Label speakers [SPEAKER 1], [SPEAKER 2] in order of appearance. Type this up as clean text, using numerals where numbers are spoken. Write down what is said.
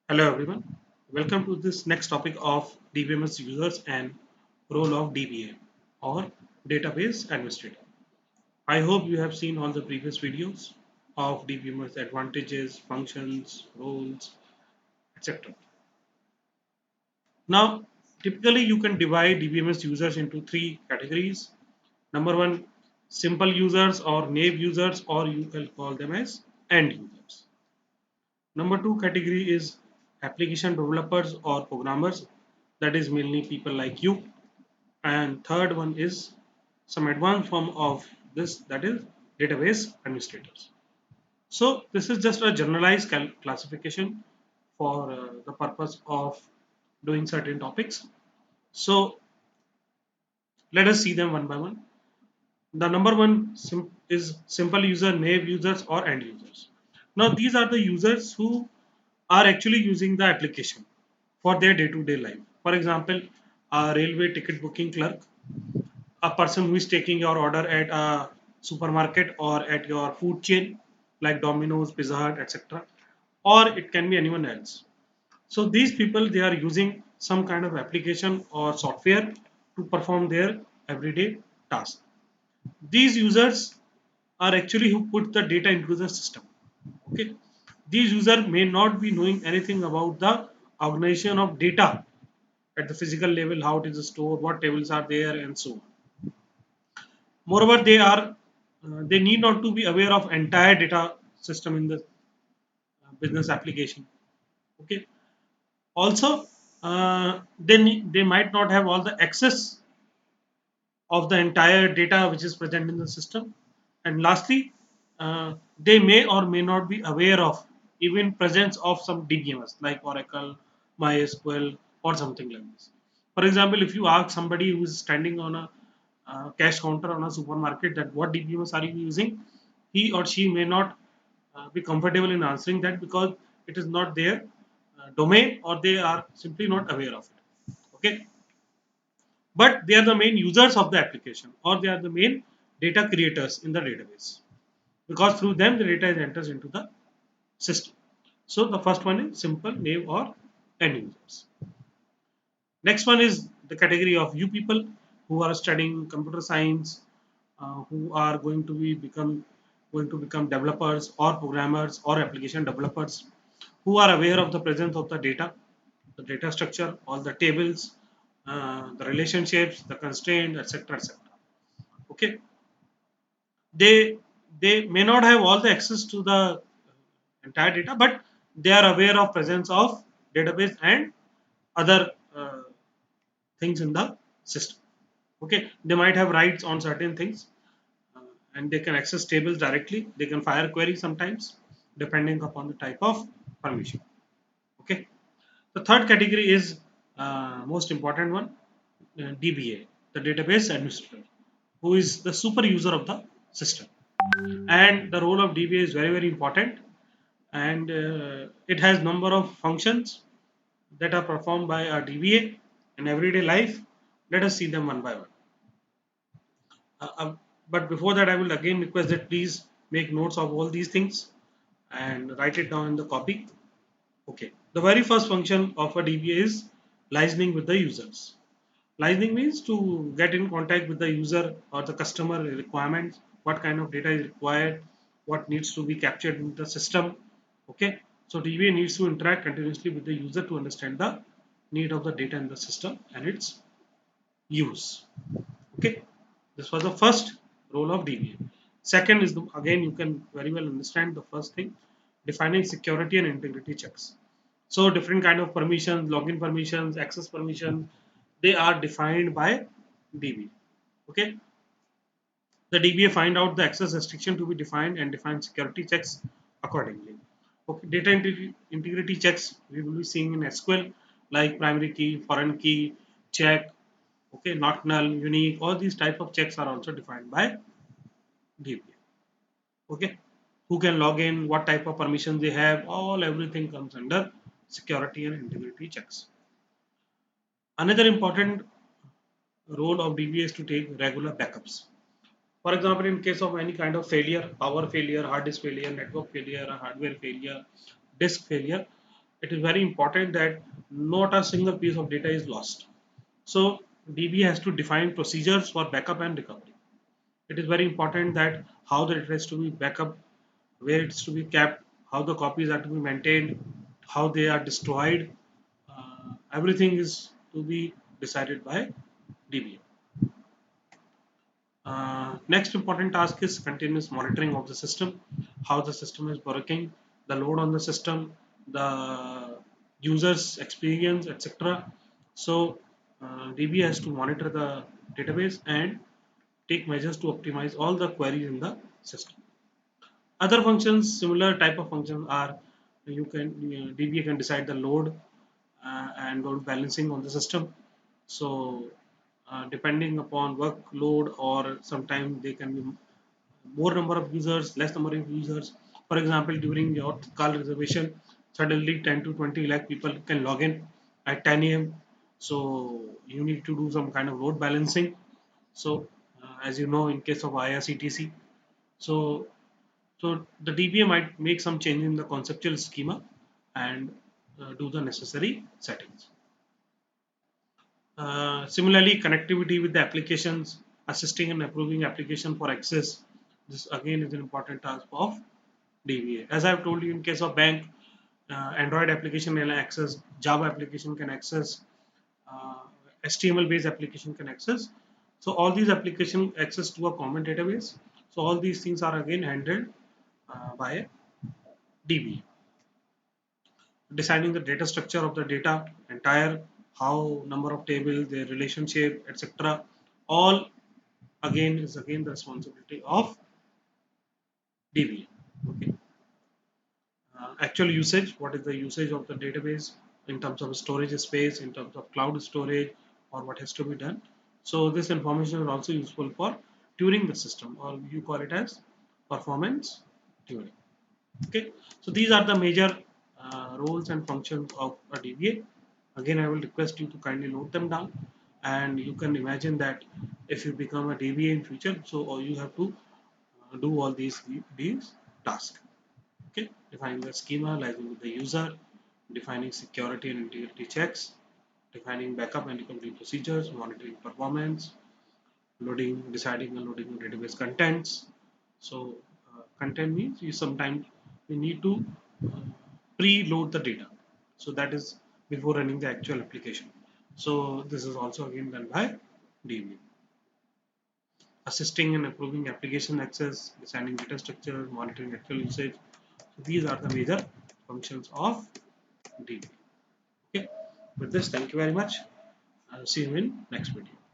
[SPEAKER 1] Hello everyone. Welcome to this next topic of DBMS users and role of DBA or database administrator. I hope you have seen all the previous videos of DBMS advantages, functions, roles, etc. Now, typically you can divide DBMS users into three categories. Number one, simple users or naive users, or you can call them as end users. Number two category is application developers or programmers, that is mainly people like you. And third one is some advanced form of this, that is database administrators. So this is just a generalized classification for the purpose of doing certain topics. So let us see them one by one. The number one is simple user, naive users, or end users. Now these are the users who are actually using the application for their day-to-day life. For example, a railway ticket booking clerk, a person who is taking your order at a supermarket or at your food chain like Domino's, Pizza Hut, etc. Or it can be anyone else. So these people, they are using some kind of application or software to perform their everyday task. These users are actually who put the data into the system. Okay, these users may not be knowing anything about the organization of data at the physical level, how it is stored, what tables are there, and so on. Moreover, they need not to be aware of entire data system in the business application. Okay. Also, they might not have all the access of the entire data which is present in the system. And lastly, they may or may not be aware of even presence of some DBMS like Oracle, MySQL, or something like this. For example, if you ask somebody who is standing on a cash counter on a supermarket that what DBMS are you using, he or she may not be comfortable in answering that because it is not their domain, or they are simply not aware of it. Okay, but they are the main users of the application, or they are the main data creators in the database, because through them the data is enters into the system. So the first one is simple, naive, or end users. Next one is the category of you people who are studying computer science, who are going to become developers or programmers or application developers, who are aware of the presence of the data structure, all the tables, the relationships, the constraint, etc., etc. Okay, they they may not have all the access to the entire data, but they are aware of presence of database and other things in the system. Okay, they might have rights on certain things, uh, and they can access tables directly. They can fire query sometimes depending upon the type of permission. Okay, the third category is most important one, DBA, the database administrator, who is the super user of the system. And the role of DBA is very, very important, and it has number of functions that are performed by a DBA in everyday life. Let us see them one by one. Uh, uh, but before that, I will again request that please make notes of all these things and write it down in the copy. Okay. The very first function of a DBA is listening with the users. Listening means to get in contact with the user or the customer requirements, what kind of data is required, what needs to be captured in the system. Okay. So DBA needs to interact continuously with the user to understand the need of the data in the system and its use. Okay. This was the first role of DBA. Second is again you can very well understand the first thing, defining security and integrity checks. So different kind of permissions, login permissions, access permissions, they are defined by DBA. Okay, the DBA find out the access restriction to be defined and define security checks accordingly. Okay, data integrity checks we will be seeing in SQL like primary key, foreign key, check. Okay, not null, unique. All these type of checks are also defined by DBA. Okay, who can log in, what type of permissions they have, all everything comes under security and integrity checks. Another important role of DBA is to take regular backups. For example, in case of any kind of failure, power failure, hard disk failure, network failure, hardware failure, disk failure, it is very important that not a single piece of data is lost. So DB has to define procedures for backup and recovery. It is very important that how the data is to be backup, where it's to be kept, how the copies are to be maintained, how they are destroyed. Everything is to be decided by DB. Next important task is continuous monitoring of the system, how the system is working, the load on the system, the user's experience, etc. So DB has to monitor the database and take measures to optimize all the queries in the system. Other functions, similar type of functions are DB can decide the load and load balancing on the system. So depending upon workload or sometimes they can be more number of users, less number of users. For example, during your call reservation, suddenly 10 to 20 lakh people can log in at 10 a.m. So you need to do some kind of load balancing. So as you know, in case of IRCTC, so the DBA might make some change in the conceptual schema and do the necessary settings. Similarly, connectivity with the applications, assisting and approving application for access. This again is an important task of DBA. As I've told you, in case of bank, Android application can access, Java application can access, uh, HTML based application can access. So all these application access to a common database. So all these things are again handled by DBA. Deciding the data structure of the data, entire how number of tables, their relationship, etc. All again is again the responsibility of DBA. Okay. Actual usage, what is the usage of the database in terms of storage space, in terms of cloud storage, or what has to be done. So this information is also useful for tuning the system, or you call it as performance tuning. Okay, so these are the major roles and functions of a DBA. Again, I will request you to kindly note them down, and you can imagine that if you become a DBA in future, so you have to do all these tasks. Okay, defining the schema, liaising with the user, defining security and integrity checks, defining backup and recovery procedures, monitoring performance, loading, deciding and loading database contents. So content means you sometimes you need to uh, preload the data. So that is before running the actual application. So this is also again done by DB. Assisting and approving application access, designing data structure, monitoring actual usage. So these are the major functions of DB. Okay. With this, thank you very much. I'll see you in next video.